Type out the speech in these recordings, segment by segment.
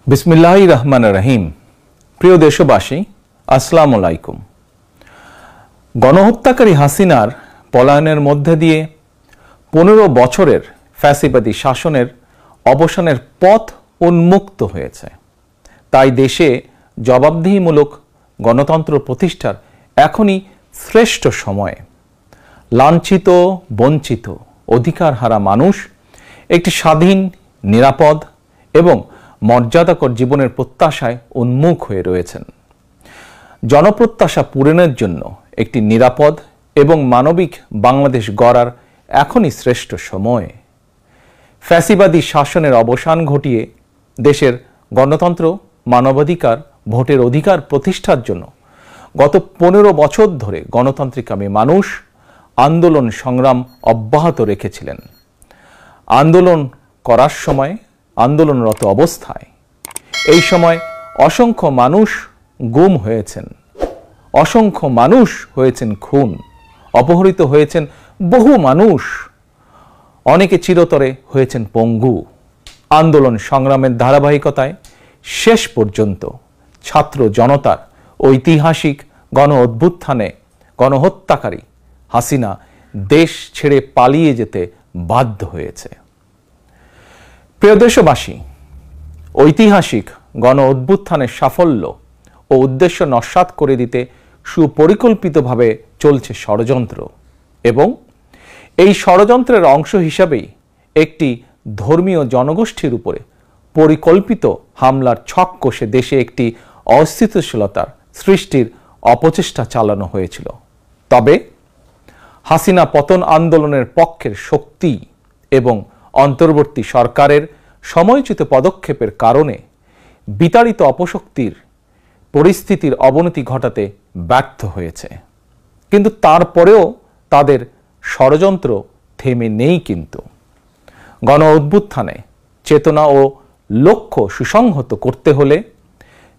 বিসমিল্লাহির রহমানির রহিম। প্রিয় দেশবাসী, আসসালামু আলাইকুম। গণহত্যাকারী হাসিনার পলায়নের মধ্যে দিয়ে 15 বছরের ফ্যাসিবাদী শাসনের অবসানের পথ উন্মুক্ত হয়েছে। তাই দেশে জবাবদিহিমূলক গণতন্ত্র প্রতিষ্ঠার এখনই শ্রেষ্ঠ সময়। লাঞ্ছিত, বঞ্চিত, অধিকারহারা মানুষ একটি স্বাধীন, নিরাপদ এবং মর্যাদাকর জীবনের প্রত্যাশায় উন্মুখ হয়ে রয়েছেন। জনপ্রত্যাশা পূরণের জন্য একটি নিরাপদ এবং মানবিক বাংলাদেশ গড়ার এখনই শ্রেষ্ঠ সময়। ফ্যাসিবাদী শাসনের অবসান ঘটিয়ে দেশের গণতন্ত্র, মানবাধিকার, ভোটের অধিকার প্রতিষ্ঠার জন্য গত 15 বছর ধরে গণতান্ত্রিকামী মানুষ আন্দোলন সংগ্রাম অব্যাহত রেখেছিলেন। আন্দোলন করার সময়, আন্দোলনরত অবস্থায় এই সময় অসংখ্য মানুষ গুম হয়েছেন, অসংখ্য মানুষ হয়েছেন খুন, অপহৃত হয়েছেন বহু মানুষ, অনেকে চিরতরে হয়েছেন পঙ্গু। আন্দোলন সংগ্রামের ধারাবাহিকতায় শেষ পর্যন্ত ছাত্র জনতার ঐতিহাসিক গণ অভ্যুত্থানে গণহত্যাকারী হাসিনা দেশ ছেড়ে পালিয়ে যেতে বাধ্য হয়েছে। প্রিয় দেশবাসী, ঐতিহাসিক গণ অভ্যুত্থানের সাফল্য ও উদ্দেশ্য নস্যাৎ করে দিতে সুপরিকল্পিতভাবে চলছে ষড়যন্ত্র, এবং এই ষড়যন্ত্রের অংশ হিসাবেই একটি ধর্মীয় জনগোষ্ঠীর উপরে পরিকল্পিত হামলার ছক কষে দেশে একটি অস্থিতিশীলতার সৃষ্টির অপচেষ্টা চালানো হয়েছিল। তবে হাসিনা পতন আন্দোলনের পক্ষের শক্তি এবং অন্তর্বর্তী সরকারের সময়োচিত পদক্ষেপের কারণে বিতাড়িত অপশক্তির পরিস্থিতির অবনতি ঘটাতে ব্যর্থ হয়েছে। কিন্তু তারপরেও তাদের ষড়যন্ত্র থেমে নেই। কিন্তু গণ অভ্যুত্থানে চেতনা ও লক্ষ্য সুসংহত করতে হলে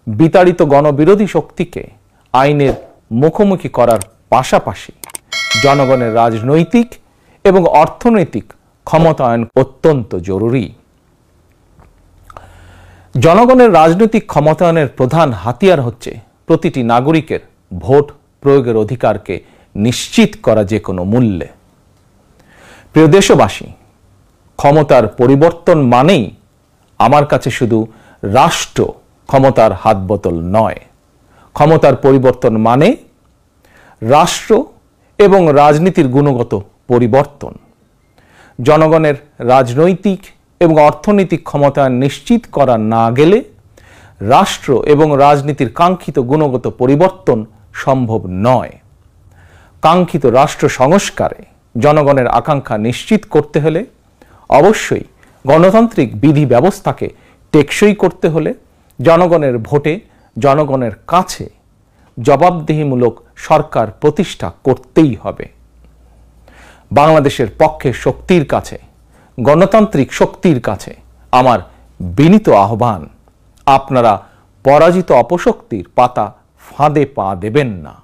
বিতাড়িত গণবিরোধী শক্তিকে আইনের মুখোমুখি করার পাশাপাশি জনগণের রাজনৈতিক এবং অর্থনৈতিক ক্ষমতায়ন অত্যন্ত জরুরি। জনগণের রাজনৈতিক ক্ষমতায়নের প্রধান হাতিয়ার হচ্ছে প্রতিটি নাগরিকের ভোট প্রয়োগের অধিকারকে নিশ্চিত করা যে কোনো মূল্যে। প্রিয় দেশবাসী, ক্ষমতার পরিবর্তন মানেই আমার কাছে শুধু রাষ্ট্র ক্ষমতার হাতবোতল নয়। ক্ষমতার পরিবর্তন মানে রাষ্ট্র এবং রাজনীতির গুণগত পরিবর্তন। জনগণের রাজনৈতিক এবং অর্থনৈতিক ক্ষমতায়ন নিশ্চিত করা না গেলে রাষ্ট্র এবং রাজনীতির কাঙ্ক্ষিত গুণগত পরিবর্তন সম্ভব নয়। কাঙ্ক্ষিত রাষ্ট্র সংস্কারে জনগণের আকাঙ্ক্ষা নিশ্চিত করতে হলে অবশ্যই গণতান্ত্রিক বিধি ব্যবস্থাকে টেকসই করতে হলে জনগণের ভোটে জনগণের কাছে জবাবদিহিমূলক সরকার প্রতিষ্ঠা করতেই হবে। বাংলাদেশের পক্ষের শক্তির কাছে, গণতান্ত্রিক শক্তির কাছে আমার বিনীত আহ্বান, আপনারা পরাজিত অপশক্তির পাতা ফাঁদে পা দেবেন না।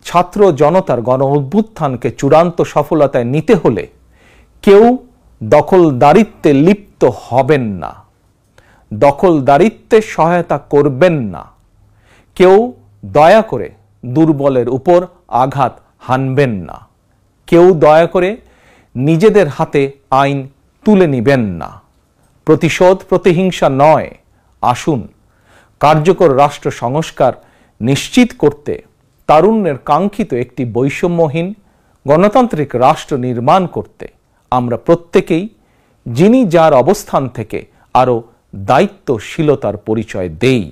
ছাত্র জনতার গণ অভ্যুত্থানকে চূড়ান্ত সফলতায় নিতে হলে কেউ দখলদারিত্বে লিপ্ত হবেন না, দখলদারিত্বে সহায়তা করবেন না, কেউ দয়া করে দুর্বলের উপর আঘাত হানবেন না, কেউ দয়া করে নিজেদের হাতে আইন তুলে নিবেন না। প্রতিশোধ, প্রতিহিংসা নয়। আসুন কার্যকর রাষ্ট্র সংস্কার নিশ্চিত করতে তারুণ্যের কাঙ্ক্ষিত একটি বৈষম্যহীন গণতান্ত্রিক রাষ্ট্র নির্মাণ করতে আমরা প্রত্যেকেই যিনি যার অবস্থান থেকে আরও দায়িত্বশীলতার পরিচয় দেই।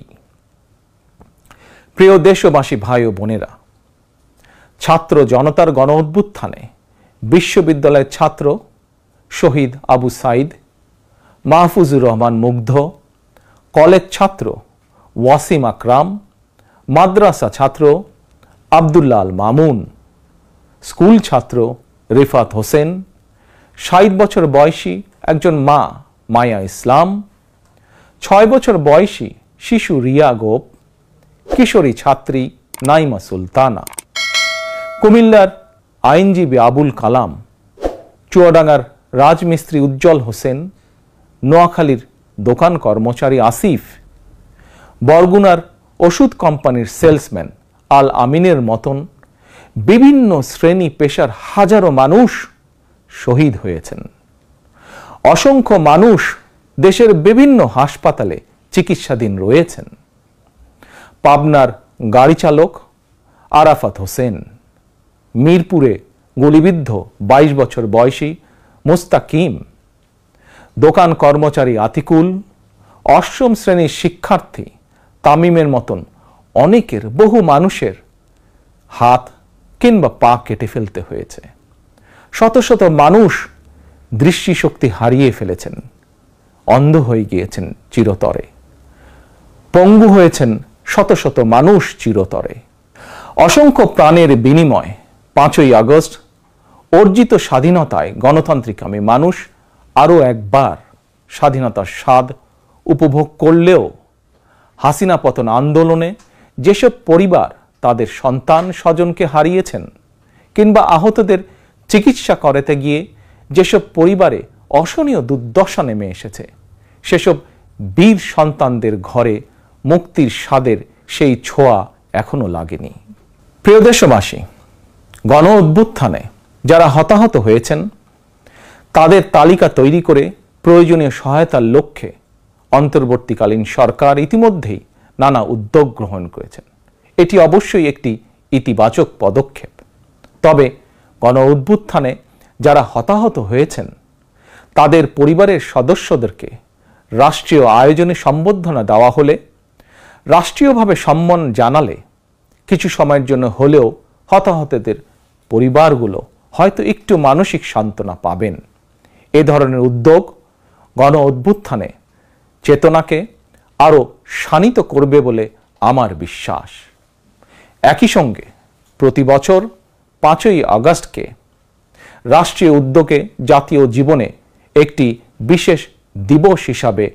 প্রিয় দেশবাসী, ভাই ও বোনেরা, ছাত্র জনতার গণ অভ্যুত্থানে বিশ্ববিদ্যালয়ের ছাত্র শহীদ আবু সাইদ, মাহফুজুর রহমান মুগ্ধ, কলেজ ছাত্র ওয়াসিম আকরাম, মাদ্রাসা ছাত্র আব্দুল্লাহ আল মামুন, স্কুল ছাত্র রিফাত হোসেন, 60 বছর বয়সী একজন মা মায়া ইসলাম, 6 বছর বয়সী শিশু রিয়া গোপ, কিশোরী ছাত্রী নাইমা সুলতানা, কুমিল্লার আইনজীবী আবুল কালাম, চুয়াডাঙ্গার রাজমিস্ত্রি উজ্জ্বল হোসেন, নোয়াখালীর দোকান কর্মচারী আসিফ, বরগুনার ওষুধ কোম্পানির সেলসম্যান আল আমিনের মতন বিভিন্ন শ্রেণী পেশার হাজারো মানুষ শহীদ হয়েছেন। অসংখ্য মানুষ দেশের বিভিন্ন হাসপাতালে চিকিৎসাধীন রয়েছেন। পাবনার গাড়ি চালক আরাফাত হোসেন, মিরপুরে গুলিবিদ্ধ 22 বছর বয়সী মুস্তাকিম, দোকান কর্মচারী আতিকুল, অষ্টম শ্রেণীর শিক্ষার্থী তামিমের মতন অনেকের, বহু মানুষের হাত কিংবা পা কেটে ফেলতে হয়েছে। শত শত মানুষ দৃষ্টিশক্তি হারিয়ে ফেলেছেন, অন্ধ হয়ে গিয়েছেন চিরতরে, পঙ্গু হয়েছেন শত শত মানুষ চিরতরে। অসংখ্য প্রাণের বিনিময় 5ই আগস্ট অর্জিত স্বাধীনতায় গণতান্ত্রিকামী মানুষ আরও একবার স্বাধীনতার স্বাদ উপভোগ করলেও হাসিনা পতন আন্দোলনে যেসব পরিবার তাদের সন্তান স্বজনকে হারিয়েছেন কিংবা আহতদের চিকিৎসা করাতে গিয়ে যেসব পরিবারে অসহনীয় দুর্দশা নেমে এসেছে, সেসব বীর সন্তানদের ঘরে মুক্তির স্বাদের সেই ছোঁয়া এখনো লাগেনি। প্রিয় দেশবাসী, গণ অভ্যুত্থানে যারা হতাহত হয়েছেন তাদের তালিকা তৈরি করে প্রয়োজনীয় সহায়তার লক্ষ্যে অন্তর্বর্তীকালীন সরকার ইতিমধ্যেই নানা উদ্যোগ গ্রহণ করেছেন। এটি অবশ্যই একটি ইতিবাচক পদক্ষেপ। তবে গণ অভ্যুত্থানে যারা হতাহত হয়েছেন তাদের পরিবারের সদস্যদেরকে রাষ্ট্রীয় আয়োজনে সম্বর্ধনা দেওয়া হলে, রাষ্ট্রীয়ভাবে সম্মান জানালে কিছু সময়ের জন্য হলেও হতাহতদের পরিবারগুলো হয়তো একটু মানসিক সান্ত্বনা পাবেন। এ ধরনের উদ্যোগ গণ অভ্যুত্থানে চেতনাকে আরও শানিত করবে বলে আমার বিশ্বাস। একই সঙ্গে প্রতি বছর 5ই আগস্টকে রাষ্ট্রীয় উদ্যোগে জাতীয় জীবনে একটি বিশেষ দিবস হিসাবে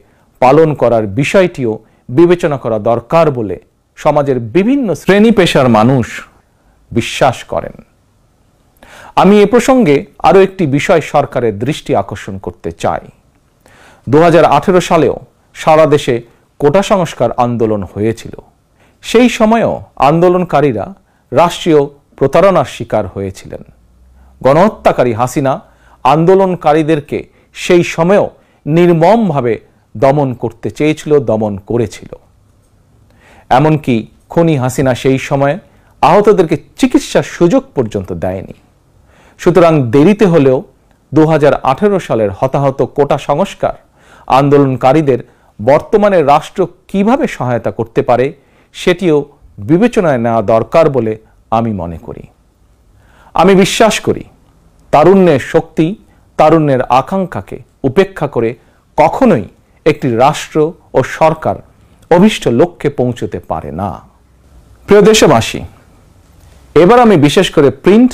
পালন করার বিষয়টিও বিবেচনা করা দরকার বলে সমাজের বিভিন্ন শ্রেণী পেশার মানুষ বিশ্বাস করেন। আমি এ প্রসঙ্গে আরও একটি বিষয় সরকারের দৃষ্টি আকর্ষণ করতে চাই। 2018 সালেও সারা দেশে কোটা সংস্কার আন্দোলন হয়েছিল। সেই সময়েও আন্দোলনকারীরা রাষ্ট্রীয় প্রতারণার শিকার হয়েছিলেন। গণহত্যাকারী হাসিনা আন্দোলনকারীদেরকে সেই সময়েও নির্মমভাবে দমন করতে চেয়েছিল, দমন করেছিল। এমনকি খুনি হাসিনা সেই সময়ে আহতদেরকে চিকিৎসার সুযোগ পর্যন্ত দেয়নি। সুতরাং দেরিতে হলেও 2018 সালের হতাহত কোটা সংস্কার আন্দোলনকারীদের বর্তমানে রাষ্ট্র কিভাবে সহায়তা করতে পারে সেটিও বিবেচনায় নেওয়া দরকার বলে আমি মনে করি। আমি বিশ্বাস করি তারুণ্যের শক্তি, তারুণ্যের আকাঙ্ক্ষাকে উপেক্ষা করে কখনোই একটি রাষ্ট্র ও সরকার অভীষ্ট লক্ষ্যে পৌঁছতে পারে না। প্রিয় দেশবাসী, এবার আমি বিশেষ করে প্রিন্ট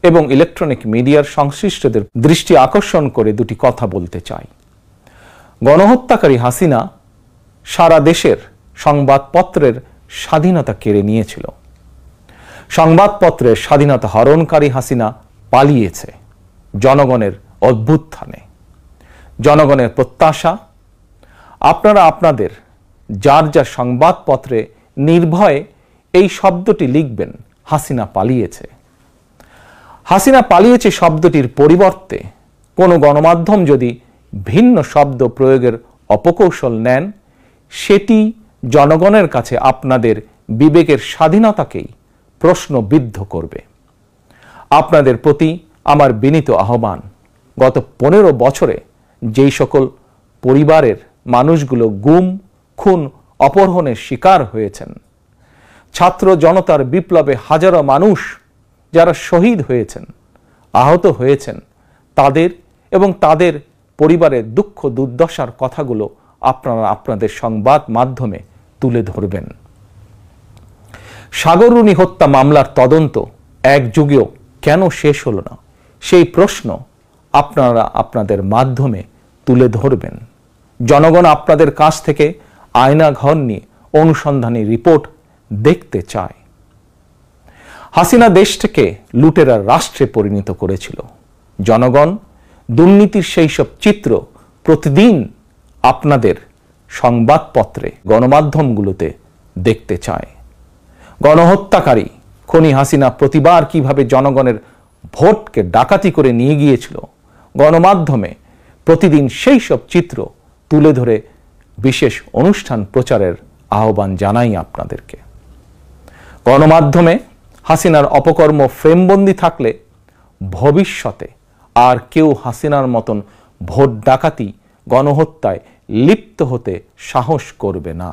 এবং ইলেকট্রনিক মিডিয়ার সংশ্লিষ্টদের দৃষ্টি আকর্ষণ করে দুটি কথা বলতে চাই। গণহত্যাকারী হাসিনা সারা দেশের সংবাদপত্রের স্বাধীনতা কেড়ে নিয়েছিল। সংবাদপত্রের স্বাধীনতা হরণকারী হাসিনা পালিয়েছে জনগণের অভ্যুত্থানে। জনগণের প্রত্যাশা, আপনারা আপনাদের যার যার সংবাদপত্রে নির্ভয়ে এই শব্দটি লিখবেন, হাসিনা পালিয়েছে। হাসিনা পালিয়েছে শব্দটির পরিবর্তে কোনো গণমাধ্যম যদি ভিন্ন শব্দ প্রয়োগের অপকৌশল নেন, সেটি জনগণের কাছে আপনাদের বিবেকের স্বাধীনতাকেই প্রশ্নবিদ্ধ করবে। আপনাদের প্রতি আমার বিনীত আহ্বান, গত 15 বছরে যেই সকল পরিবারের মানুষগুলো গুম, খুন, অপহরণের শিকার হয়েছেন, ছাত্র জনতার বিপ্লবে হাজারো মানুষ যারা শহীদ হয়েছেন, আহত হয়েছেন, তাদের এবং তাদের পরিবারের দুঃখ দুর্দশার কথাগুলো আপনারা আপনাদের সংবাদ মাধ্যমে তুলে ধরবেন। সাগররুনি হত্যা মামলার তদন্ত এক যুগেও কেন শেষ হলো না, সেই প্রশ্ন আপনারা আপনাদের মাধ্যমে তুলে ধরবেন। জনগণ আপনাদের কাছ থেকে আয়নাঘর নিয়ে অনুসন্ধানী রিপোর্ট দেখতে চায়। হাসিনা দেশটাকে লুটেরা রাষ্ট্রে পরিণত করেছিল। জনগণ দুর্নীতির সেই সব চিত্র প্রতিদিন আপনাদের সংবাদপত্রে, গণমাধ্যমগুলোতে দেখতে চায়। গণহত্যাকারী খনি হাসিনা প্রতিবার কিভাবে জনগণের ভোটকে ডাকাতি করে নিয়ে গিয়েছিল, গণমাধ্যমে প্রতিদিন সেই সব চিত্র তুলে ধরে বিশেষ অনুষ্ঠান প্রচারের আহ্বান জানাই আপনাদেরকে। গণমাধ্যমে হাসিনার অপকর্ম ফ্রেমবন্দি থাকলে ভবিষ্যতে আর কেউ হাসিনার মতন ভোট ডাকাতি, গণহত্যায় লিপ্ত হতে সাহস করবে না,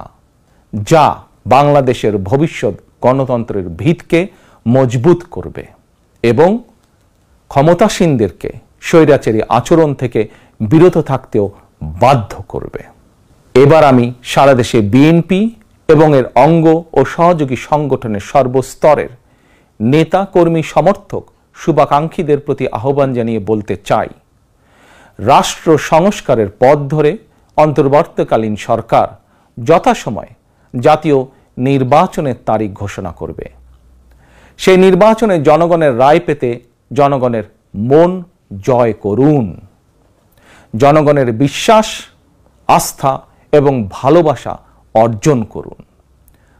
যা বাংলাদেশের ভবিষ্যৎ গণতন্ত্রের ভিতকে মজবুত করবে এবং ক্ষমতাসীনদেরকে স্বৈরাচারী আচরণ থেকে বিরত থাকতেও বাধ্য করবে। এবার আমি সারা দেশে বিএনপি এবং এর অঙ্গ ও সহযোগী সংগঠনের সর্বস্তরের নেতা, কর্মী, সমর্থক, শুভাকাঙ্ক্ষীদের প্রতি আহ্বান জানিয়ে বলতে চাই, রাষ্ট্র সংস্কারের পথ ধরে অন্তর্বর্তীকালীন সরকার যথাসময়ে জাতীয় নির্বাচনের তারিখ ঘোষণা করবে। সেই নির্বাচনে জনগণের রায় পেতে জনগণের মন জয় করুন। জনগণের বিশ্বাস, আস্থা এবং ভালোবাসা অর্জন করুন।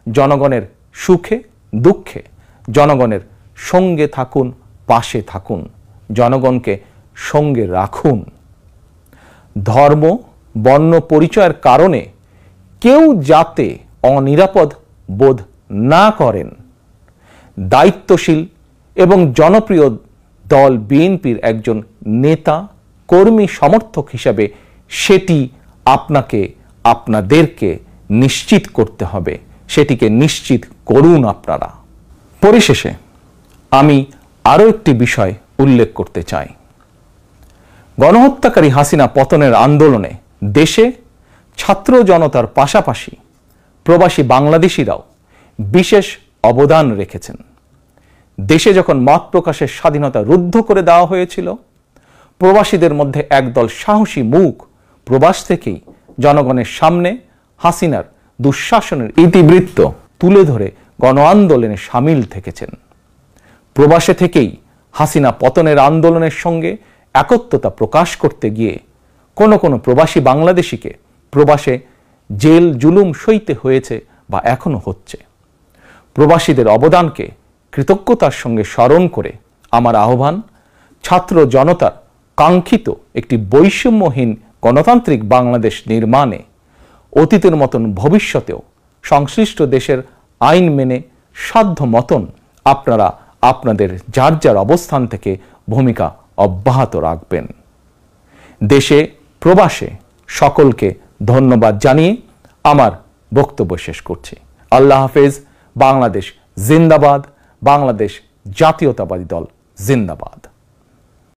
জনগণের সুখে দুঃখে জনগণের সঙ্গে থাকুন, পাশে থাকুন, জনগণকে সঙ্গে রাখুন। ধর্ম, বর্ণ পরিচয়ের কারণে কেউ যাতে অনিরাপদ বোধ না করেন, দায়িত্বশীল এবং জনপ্রিয় দল বিএনপির একজন নেতা, কর্মী, সমর্থক হিসাবে সেটি আপনাকে, আপনাদেরকে নিশ্চিত করতে হবে। সেটিকে নিশ্চিত করুন আপনারা। পরিশেষে আমি আরও একটি বিষয় উল্লেখ করতে চাই। গণহত্যাকারী হাসিনা পতনের আন্দোলনে দেশে ছাত্র জনতার পাশাপাশি প্রবাসী বাংলাদেশিরাও বিশেষ অবদান রেখেছেন। দেশে যখন মত প্রকাশের স্বাধীনতা রুদ্ধ করে দেওয়া হয়েছিল, প্রবাসীদের মধ্যে একদল সাহসী মুখ প্রবাস থেকেই জনগণের সামনে হাসিনার দুঃশাসনের ইতিবৃত্ত তুলে ধরে গণ আন্দোলনে সামিল থেকেছেন। প্রবাসে থেকেই হাসিনা পতনের আন্দোলনের সঙ্গে একত্রতা প্রকাশ করতে গিয়ে কোনো কোনো প্রবাসী বাংলাদেশিকে প্রবাসে জেল জুলুম সইতে হয়েছে বা এখনো হচ্ছে। প্রবাসীদের অবদানকে কৃতজ্ঞতার সঙ্গে স্মরণ করে আমার আহ্বান, ছাত্র জনতার কাঙ্ক্ষিত একটি বৈষম্যহীন গণতান্ত্রিক বাংলাদেশ নির্মাণে অতীতের মতন ভবিষ্যতেও সংশ্লিষ্ট দেশের আইন মেনে সাধ্য মতন আপনারা আপনাদের যার যার অবস্থান থেকে ভূমিকা অব্যাহত রাখবেন। দেশে প্রবাসে সকলকে ধন্যবাদ জানিয়ে আমার বক্তব্য শেষ করছি। আল্লাহ হাফেজ। বাংলাদেশ জিন্দাবাদ। বাংলাদেশ জাতীয়তাবাদী দল জিন্দাবাদ।